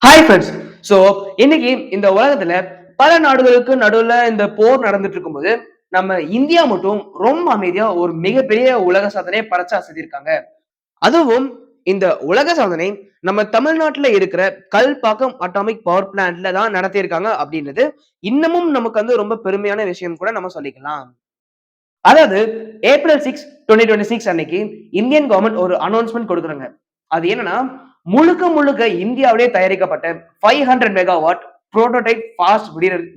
Hi friends. So இன்னைக்கு இந்த உலகத்துல பல நாடுகளுக்கு நடுவுல இந்த போர் நடந்துட்டு இருக்கும்போது நம்ம இந்தியா மட்டும் ரொம்ப அமைதியா ஒரு மிகப்பெரிய உலக சாதனையை படைச்சு அசதிருக்காங்க. அதுவும் இந்த உலக சாதனை நம்ம தமிழ்நாட்டுல இருக்கிற கல்பாக்கம் அட்டாமிக் பவர் பிளான்ட்ல தான் நடத்தியிருக்காங்க அப்படின்றது இன்னமும் நமக்கு வந்து ரொம்ப பெருமையான விஷயம் கூட நம்ம சொல்லிக்கலாம். அதாவது ஏப்ரல் 6 2026 அன்னைக்கு இந்தியன் கவர்மெண்ட் ஒரு அனௌன்ஸ்மெண்ட் கொடுக்குறாங்க. அது என்னன்னா முழுக்க முழுக்க இந்தியாவிலே தயாரிக்கப்பட்ட 500 megawatt prototype fast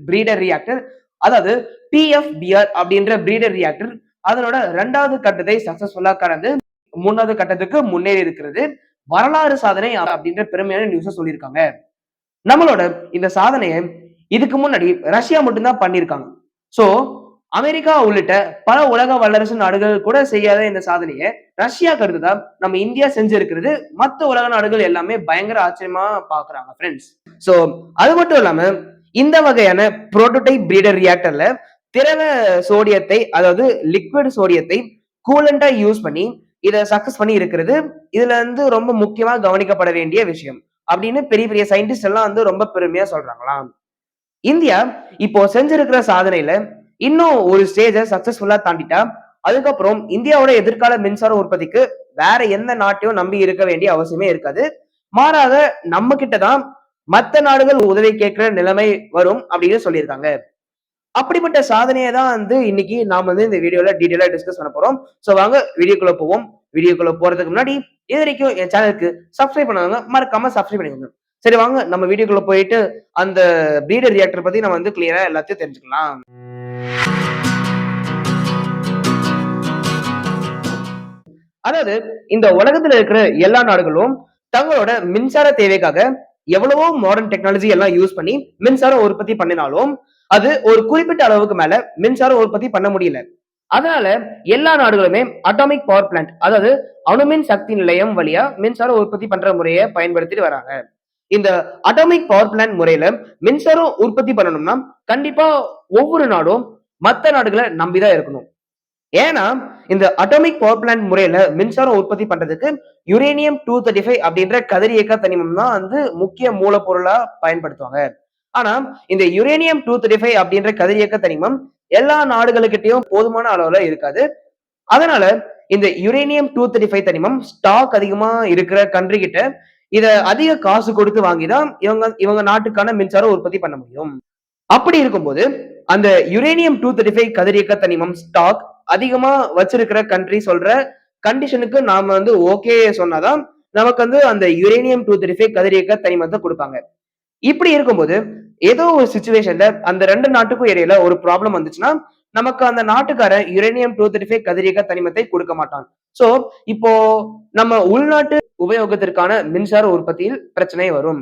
breeder reactor, அதாவது பிஎஃப்பிஆர் அப்படின்ற பிரீடர் ரியாக்டர் அதனோட 2வது கட்டத்தை சக்சஸ்ஃபுல்லா கடந்து 3வது கட்டத்துக்கு முன்னேறி இருக்கிறது. வரலாறு சாதனை அப்படின்ற பெருமையான நியூஸ் சொல்லியிருக்காங்க. நம்மளோட இந்த சாதனையை இதுக்கு முன்னாடி ரஷ்யா மட்டும்தான் பண்ணியிருக்காங்க. சோ அமெரிக்கா உள்ளிட்ட பல உலக வல்லரசு நாடுகள் கூட செய்யாத இந்த சாதனையை ரஷ்யா கருதுதா நம்ம இந்தியா செஞ்சிருக்கிறது மத்த உலக நாடுகள் எல்லாமே பயங்கர ஆச்சரியமா பாக்குறாங்க ஃப்ரெண்ட்ஸ். சோ அது மட்டும் இல்லாம இந்த வகையான புரோட்டோடைப் பிரீடர் ரியாக்டர்ல திரவ சோடியத்தை, அதாவது லிக்விட் சோடியத்தை கூலண்டா யூஸ் பண்ணி இதை சக்சஸ் பண்ணி இருக்கிறது இதுல இருந்து ரொம்ப முக்கியமா கவனிக்கப்பட வேண்டிய விஷயம் அப்படின்னு பெரிய பெரிய சயின்டிஸ்ட் எல்லாம் வந்து ரொம்ப பெருமையா சொல்றாங்களாம். இந்தியா இப்போ செஞ்சிருக்கிற சாதனையில இன்னும் ஒரு ஸ்டேஜ சக்சஸ்ஃபுல்லா தாண்டிட்டா அதுக்கப்புறம் இந்தியாவோட எதிர்கால மின்சார உற்பத்திக்கு வேற எந்த நாட்டையும் நம்பி இருக்க வேண்டிய அவசியமே இருக்காது. மாறாக நம்ம கிட்டதான் மத்த நாடுகள் உதவி கேட்கிற நிலைமை வரும் அப்படின்னு சொல்லியிருக்காங்க. அப்படிப்பட்ட சாதனையை தான் வந்து இன்னைக்கு நாம வந்து இந்த வீடியோல டீடைலா டிஸ்கஸ் பண்ண போறோம். சோ வாங்க வீடியோக்குள்ள போவோம். வீடியோக்குள்ள போறதுக்கு முன்னாடி இது வரைக்கும் என் சேனலுக்கு சப்ஸ்கிரைப் பண்ணாங்க மறக்காம சப்ஸ்கிரைப் பண்ணிக்கோங்க. சரி வாங்க நம்ம வீடியோக்குள்ள போயிட்டு அந்த பிரீடர் ரியாக்டர் பத்தி நம்ம வந்து கிளியரா எல்லாத்தையும் தெரிஞ்சுக்கலாம். அதாவது இந்த உலகத்துல இருக்கிற எல்லா நாடுகளும் தங்களோட மின்சார தேவைக்காக எவ்வளவோ மாடர்ன் டெக்னாலஜி எல்லாம் யூஸ் பண்ணி மின்சாரம் உற்பத்தி பண்ணினாலும் அது ஒரு குறிப்பிட்ட அளவுக்கு மேல மின்சாரம் உற்பத்தி பண்ண முடியல. அதனால எல்லா நாடுகளுமே அட்டாமிக் பவர் பிளான்ட், அதாவது அணுமின் சக்தி நிலையம் வழியா மின்சாரம் உற்பத்தி பண்ற முறையை பயன்படுத்திட்டு வராங்க. இந்த அட்டாமிக் பவர் பிளான்ட் முறையில மின்சாரம் உற்பத்தி பண்ணணும்னா கண்டிப்பா ஒவ்வொரு நாடும் மத்த நாடுகளை நம்பிதான் இருக்கணும். ஏன்னா இந்த அட்டாமிக் பவர் பிளான்ட் முறையில மின்சாரம் உற்பத்தி பண்றதுக்கு யுரேனியம் 235 அப்படின்ற கதிரியக்க தனிமம் தான் வந்து முக்கிய மூலப்பொருளா பயன்படுத்துவாங்க. ஆனா இந்த யுரேனியம் 235 அப்படின்ற கதிரியக்க தனிமம் எல்லா நாடுகளுக்கிட்டையும் போதுமான அளவுல இருக்காது. அதனால இந்த யுரேனியம் 235 தனிமம் ஸ்டாக் அதிகமா இருக்கிற கண்ட்ரி கிட்ட இத அதிக காசு கொடுத்து வாங்கிதான் இவங்க இவங்க நாட்டுக்கான மின்சாரம் உற்பத்தி பண்ண முடியும். அப்படி இருக்கும்போது அந்த யுரேனியம் 235 கதிரியக்க தனிமம் ஸ்டாக் அதிகமா வச்சிருக்கிற கண்ட்ரி சொல்ற கண்டிஷனுக்கு நாம வந்து ஓகே சொன்னாதான் நமக்கு வந்து அந்த யுரேனியம் 235 கதிரியக்க தனிமத்தை கொடுப்பாங்க. இப்படி இருக்கும்போது ஏதோ ஒரு சுச்சுவேஷன்ல அந்த ரெண்டு நாட்டுக்கும் இடையில ஒரு ப்ராப்ளம் வந்துச்சுன்னா நமக்கு அந்த நாட்டுக்காரன் யுரேனியம் 235 கதிரியக்க தனிமத்தை கொடுக்க மாட்டான். சோ இப்போ நம்ம உள்நாட்டு உபயோகத்திற்கான மின்சார உற்பத்தியில் பிரச்சனை வரும்.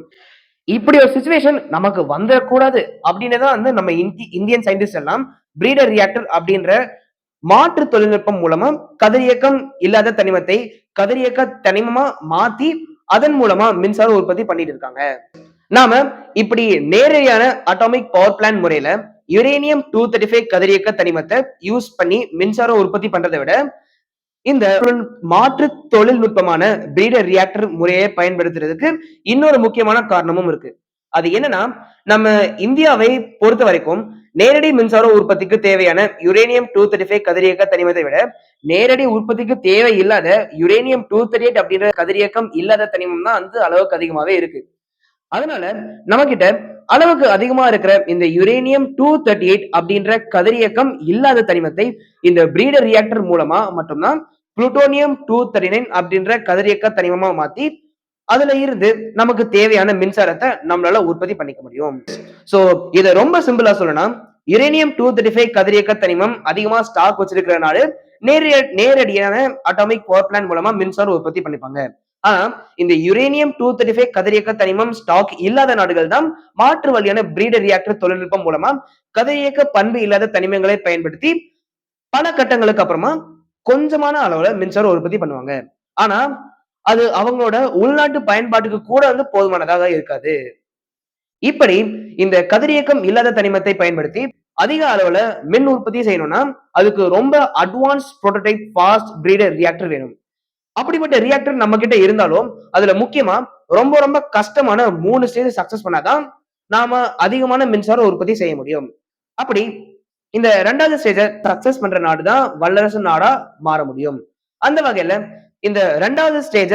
இப்படி ஒரு சுச்சுவேஷன் நமக்கு வந்துடக்கூடாது அப்படின்னு தான் வந்து நம்ம இந்தியன் சயின்டிஸ்ட் எல்லாம் பிரீடர் ரியாக்டர் அப்படின்ற மாற்று தொழில்நுட்பம் மூலமா கதிரியக்கம் இல்லாத தனிமத்தை கதிரியக்க தனிமமா மாத்தி அதன் மூலமா மின்சார உற்பத்தி பண்ணிட்டு இருக்காங்க. நாம இப்படி நேரடியான அட்டாமிக் பவர் பிளான்ட் முறையில யுரேனியம் 235 கதிரியக்க தனிமத்தை யூஸ் பண்ணி மின்சாரம் உற்பத்தி பண்றதை விட இந்த மாற்று தொழில்நுட்பமான பிரீடர் ரியாக்டர் முறையை பயன்படுத்துறதுக்கு இன்னொரு முக்கியமான காரணமும் இருக்கு. அது என்னன்னா நம்ம இந்தியாவை பொறுத்த வரைக்கும் நேரடி மின்சார உற்பத்திக்கு தேவையான யுரேனியம் 235 கதிரியக்க தனிமத்தை விட நேரடி உற்பத்திக்கு தேவை இல்லாத யுரேனியம் 238 அப்படின்ற கதிரியக்கம் இல்லாத தனிமம் தான் வந்து அளவுக்கு அதிகமாவே இருக்கு. அதனால நம்ம கிட்ட அளவுக்கு அதிகமா இருக்கிற இந்த யுரேனியம் 238 அப்படின்ற கதிரியக்கம் இல்லாத தனிமத்தை இந்த பிரீடர் ரியாக்டர் மூலமா மட்டும்தான் புளூட்டோனியம் 239 அப்படின்ற கதிரியக்க தனிமமா மாத்தி அதுல இருந்து நமக்கு தேவையான மின்சாரத்தை நம்மளால உற்பத்தி பண்ணிக்க முடியும். சோ இத ரொம்ப சிம்பிளா சொல்லணும், யுரேனியம் 235 கதிரியக்க தனிமம் அதிகமா ஸ்டாக் வச்சிருக்கிறனால நேரடியான அட்டாமிக் பவர் பிளான்ட் மூலமா மின்சாரம் உற்பத்தி பண்ணிப்பாங்க. ஆனா இந்த யுரேனியம் 235 கதிரியக்க தனிமம் ஸ்டாக் இல்லாத நாடுகள் தான் மாற்று வழியான பிரீடர் ரியாக்டர் தொழில்நுட்பம் மூலமா கதிரியக்க பண்பு இல்லாத தனிமங்களை பயன்படுத்தி பல கட்டங்களுக்கு அப்புறமா கொஞ்சமான அளவுல மின்சாரம் உற்பத்தி பண்ணுவாங்க. ஆனா அது அவங்களோட உள்நாட்டு பயன்பாட்டுக்கு கூட வந்து போதுமானதாக இருக்காது. இப்படி இந்த கதிரியக்கம் இல்லாத தனிமத்தை பயன்படுத்தி அதிக அளவுல மின் உற்பத்தி செய்யணும்னா அதுக்கு ரொம்ப advance prototype fast breeder reactor வேணும். அப்படிப்பட்ட ரியாக்டர் நம்ம கிட்ட இருந்தாலும் அதுல முக்கியமா ரொம்ப ரொம்ப கஷ்டமான 3 ஸ்டேஜ் சக்சஸ் பண்ணாதான் நாம அதிகமான மின்சார உற்பத்தி செய்ய முடியும். அப்படி இந்த 2வது ஸ்டேஜ சக்சஸ் பண்ற நாடு தான் வல்லரசு நாடா மாற முடியும். அந்த வகையில இந்த 2வது ஸ்டேஜ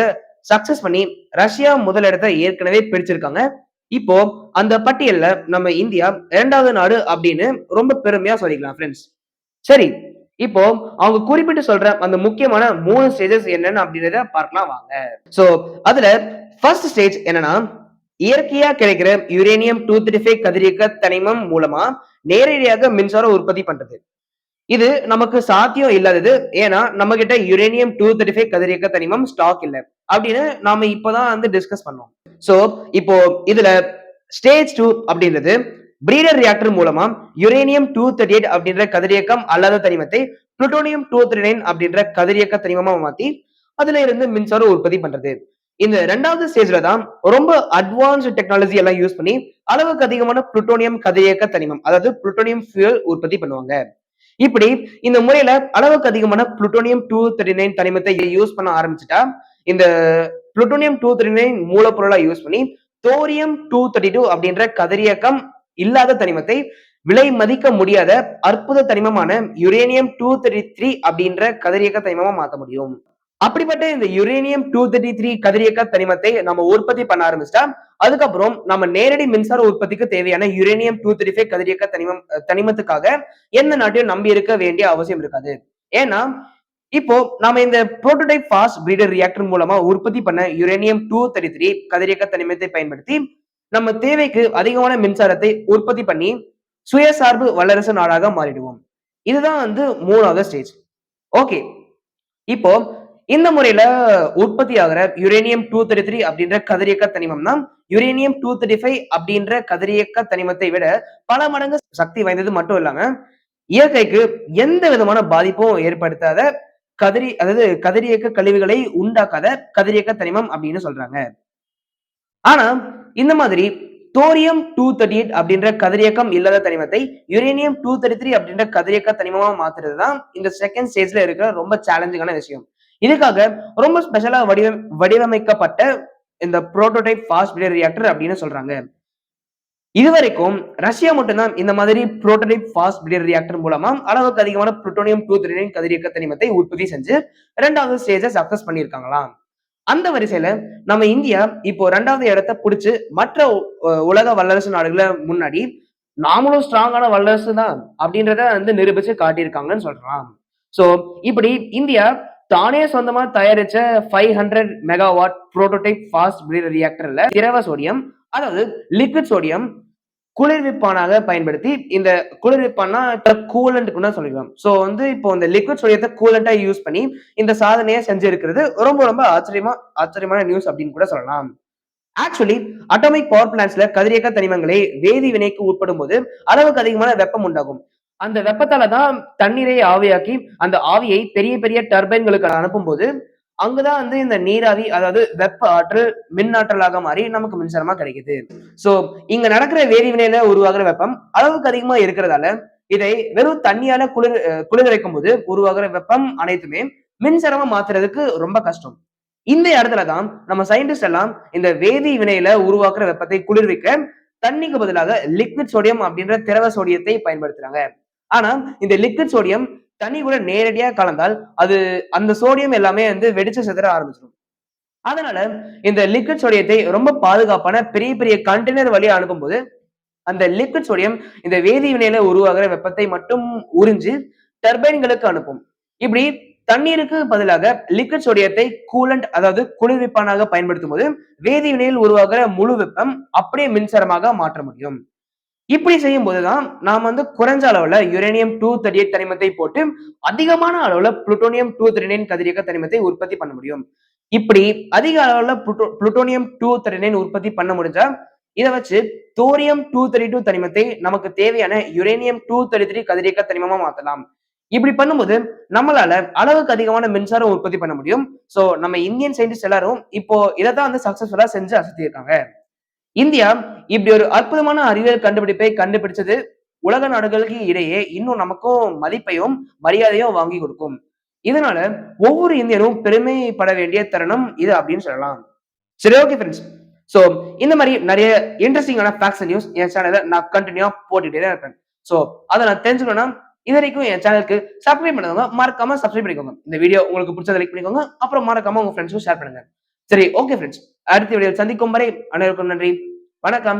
சக்சஸ் பண்ணி ரஷ்யா முதல் இடத்தை ஏற்கனவே பிடிச்சிருக்காங்க. இப்போ அந்த பட்டியல்ல நம்ம இந்தியா 2வது நாடு அப்படின்னு ரொம்ப பெருமையா சொல்லிக்கலாம் ஃபிரெண்ட்ஸ். சரி, இப்போ அவங்க குறிப்பிட்டு சொல்ற அந்த முக்கியமான 3 ஸ்டேஜஸ் என்னன்னு அப்படின்றத பார்க்கலாம் வாங்க. சோ அதுல ஃபர்ஸ்ட் ஸ்டேஜ் என்னன்னா, இயற்கையா கிடைக்கிற யுரேனியம் 235 கதிரியக்க தனிமம் மூலமா நேரடியாக மின்சாரம் உற்பத்தி பண்றது. இது நமக்கு சாத்தியம் இல்லாதது. ஏன்னா நம்ம கிட்ட யுரேனியம் 235 கதிரியக்க தனிமம் ஸ்டாக் இல்ல அப்படின்னு நாம இப்பதான் வந்து டிஸ்கஸ் பண்ணோம். சோ இப்போ இதுல ஸ்டேஜ் 2 அப்படின்றது பிரீடர் ரியாக்டர் மூலமா யுரேனியம் 238 அப்படின்ற கதிரியக்கம் அல்லாத தனிமத்தை புளுட்டோனியம் 239 அப்படின்ற கதிரியக்க தனிமமா மாத்தி அதுல இருந்து மின்சாரம் உற்பத்தி பண்றது. இந்த 2வது ஸ்டேஜ்ல தான் ரொம்ப அட்வான்ஸ்ட் டெக்னாலஜி எல்லாம் யூஸ் பண்ணி அளவுக்கு அதிகமான புளுட்டோனியம் கதிரியக்க தனிமம், அதாவது புளுட்டோனியம் ஃபியூல் உற்பத்தி பண்ணுவாங்க. இப்படி இந்த முறையில அளவுக்கு அதிகமான புளுட்டோனியம் 239 தனிமத்தை யூஸ் பண்ண ஆரம்பிச்சுட்டா, இந்த புளுட்டோனியம் 239 மூலப்பொருளா யூஸ் பண்ணி தோரியம் 232 அப்படின்ற கதிரியக்கம் இல்லாத தனிமத்தை விலை மதிக்க முடியாத அற்புத தனிமமான யுரேனியம் 233 அப்படின்ற கதிரியக்க தனிமமா மாத்த முடியும். அப்படிப்பட்ட இந்த யுரேனியம் 233 கதிரியக்க தனிமத்தை நம்ம உற்பத்தி பண்ண ஆரம்பிச்சிட்டா, அதுக்கப்புறம் நம்ம நேரடி மின்சார உற்பத்திக்கு தேவையான யுரேனியம் 235 கதிரியக்க தனிமத்துக்காக எந்த நாட்டையும் நம்பி இருக்க வேண்டிய அவசியம் இருக்காது. ஏன்னா இப்போ நாம இந்த புரோட்டோடைப் ஃபாஸ்ட் பிரீடர் ரியாக்டர் மூலமா உற்பத்தி பண்ண யுரேனியம் 233 கதிரியக்க தனிமத்தை பயன்படுத்தி நம்ம தேவைக்கு அதிகமான மின்சாரத்தை உற்பத்தி பண்ணி சுயசார்பு வல்லரசு நாடாக மாறிடுவோம். இதுதான் வந்து 3வது ஸ்டேஜ். ஓகே, இப்போ இந்த முறையில உற்பத்தி ஆகிற யுரேனியம் 233 அப்படின்ற கதிரியக்க தனிமம் தான் யுரேனியம் 235 அப்படின்ற கதிரியக்க தனிமத்தை விட பல மடங்கு சக்தி வாய்ந்தது மட்டும் இல்லாம இயற்கைக்கு எந்த விதமான பாதிப்பும் ஏற்படுத்தாத அதாவது கதிரியக்க கழிவுகளை உண்டாக்காத கதிரியக்க தனிமம் அப்படின்னு சொல்றாங்க. ஆனா இந்த மாதிரி தோரியம் 238 அப்படின்ற கதிரியக்கம் இல்லாத தனிமத்தை யுரேனியம் 233 அப்படின்ற கதிரியக்க தனிமமா மாத்துறதுதான் இந்த செகண்ட் ஸ்டேஜ்ல இருக்கிற ரொம்ப சேலஞ்சிங்கான விஷயம். இதுக்காக ரொம்ப ஸ்பெஷலா வடிவமைக்கப்பட்ட இந்த புரோட்டோடைப் ஃபாஸ்ட் பிரீடர் ரியாக்டர் அப்படின்னு சொல்றாங்க. இதுவரைக்கும் ரஷ்யா மட்டும்தான் இந்த மாதிரி புரோட்டோடைப் ஃபாஸ்ட் பிரீடர் ரியாக்டர் மூலமா அளவுக்கு அதிகமான புளுட்டோனியம் 239 கதிரியக்க தனிமத்தை உற்பத்தி செஞ்சு 2வது ஸ்டேஜை சக்சஸ் பண்ணியிருக்காங்களாம். அந்த வரிசையில நம்ம இந்தியா இப்போ 2வது இடத்தை பிடிச்சு மற்ற உலக வல்லரசு நாடுகளை முன்னாடி நாமளும் ஸ்ட்ராங்கான வல்லரசு தான் அப்படின்றத வந்து நிரூபிச்சு காட்டியிருக்காங்கன்னு சொல்றலாம். சோ இப்படி இந்தியா தானே சொந்தமா தயாரிச்ச 500 மெகாவாட் புரோட்டோடைப் ஃபாஸ்ட் பிரீடர் ரியாக்டர்ல திரவ சோடியம், அதாவது லிக்விட் சோடியம் குளிர்விப்பானாக பயன்படுத்தி இந்த குளிர்விப்பான்னா கூலண்ட் சொல்லிக்கலாம். சோ வந்து இப்போ இந்த லிக்விட் சோடியத்தை கூலண்டா யூஸ் பண்ணி இந்த சாதனையை செஞ்சிருக்கிறது ரொம்ப ரொம்ப ஆச்சரியமான நியூஸ் அப்படின்னு கூட சொல்லலாம். ஆக்சுவலி அட்டாமிக் பவர் பிளான்ட்ஸ்ல கதிரியக்க தனிமங்களை வேதி வினைக்கு உட்படும் போது அளவுக்கு அதிகமான வெப்பம் உண்டாகும். அந்த வெப்பத்தால தான் தண்ணீரை ஆவியாக்கி அந்த ஆவியை பெரிய பெரிய டர்பைன்களுக்கு அனுப்பும் போது அங்கதான் வந்து இந்த நீராவி, அதாவது வெப்ப ஆற்றல் மின் ஆற்றலாக மாறி நமக்கு மின்சாரமா கிடைக்குது. சோ இங்க நடக்கிற வேதிவினையில உருவாகிற வெப்பம் அளவுக்கு அதிகமா இருக்கிறதால இதை வெறும் தண்ணியால குளிர்விக்கும் போது உருவாகிற வெப்பம் அனைத்துமே மின்சாரமா மாத்துறதுக்கு ரொம்ப கஷ்டம். இந்த இடத்துலதான் நம்ம சயின்டிஸ்ட் எல்லாம் இந்த வேதி வினையில உருவாக்குற வெப்பத்தை குளிர்விக்க தண்ணிக்கு பதிலாக லிக்விட் சோடியம் அப்படின்ற திரவ சோடியத்தை பயன்படுத்துறாங்க. ஆனா இந்த லிக்விட் சோடியம் தண்ணி கூட நேரடியா கலந்தால் அது அந்த சோடியம் எல்லாமே வந்து வெடிச்சு சிதற ஆரம்பிச்சிடும். அதனால இந்த லிக்விட் சோடியத்தை ரொம்ப பாதுகாப்பான பெரிய பெரிய கண்டெய்னர் வழியா அனுப்பும்போது அந்த லிக்விட் சோடியம் இந்த வேதி வினையில உருவாகிற வெப்பத்தை மட்டும் உறிஞ்சு டர்பைன்களுக்கு அனுப்பும். இப்படி தண்ணீருக்கு பதிலாக லிக்விட் சோடியத்தை கூலண்ட், அதாவது குளிர்விப்பானாக பயன்படுத்தும் போது வேதி வினையில் உருவாகிற முழு வெப்பம் அப்படியே மின்சாரமாக மாற்ற முடியும். இப்படி செய்யும் போதுதான் நாம் வந்து குறைஞ்ச அளவுல யுரேனியம் 238 தனிமத்தை போட்டு அதிகமான அளவுல புளுட்டோனியம் 239 கதிரியக்க தனிமத்தை உற்பத்தி பண்ண முடியும். இப்படி அதிக அளவுல புளுட்டோனியம் 239 உற்பத்தி பண்ண முடிஞ்சா இதை வச்சு தோரியம் 232 தனிமத்தை நமக்கு தேவையான யுரேனியம் 233 கதிரியக்க தனிமமா மாத்தலாம். இப்படி பண்ணும்போது நம்மளால அளவுக்கு அதிகமான மின்சாரம் உற்பத்தி பண்ண முடியும். சோ நம்ம இந்தியன் சயின்டிஸ்ட் எல்லாரும் இப்போ இதைதான் வந்து சக்சஸ்ஃபுல்லா செஞ்சு அசத்தியிருக்காங்க. இந்தியா இப்படி ஒரு அற்புதமான அறிவியல் கண்டுபிடிப்பை கண்டுபிடிச்சது உலக நாடுகளுக்கு இடையே இன்னும் நமக்கும் மதிப்பையும் மரியாதையும் வாங்கி கொடுக்கும். இதனால ஒவ்வொரு இந்தியனும் பெருமைப்பட வேண்டிய தருணம் இது அப்படின்னு சொல்லலாம். சரி, ஓகே ஃப்ரெண்ட்ஸ், சோ இந்த மாதிரி நிறைய இன்ட்ரெஸ்டிங்கான ஃபேக்ட்ஸ் அண்ட் நியூஸ் என் சேனல்ல நான் கண்டினியூவா போட்டுட்டே தான் இருப்பேன். சோ அத நான் தெரிஞ்சுக்கணும்னா இது வரைக்கும் என் சேனலுக்கு சப்ஸ்கிரைப் பண்ணாதவங்க மறக்காம சப்ஸ்கிரைப் பண்ணிக்கோங்க. இந்த வீடியோ உங்களுக்கு பிடிச்சத லைக் பண்ணிக்கோங்க. அப்புறம் மறக்காம உங்க ஃப்ரெண்ட்ஸ்க்கும் ஷேர் பண்ணுங்க. சரி, ஓகே ஃப்ரெண்ட்ஸ். அடுத்த வீடியோவில் சந்திக்கும் வரை அனைவருக்கும் நன்றி. வணக்கம்.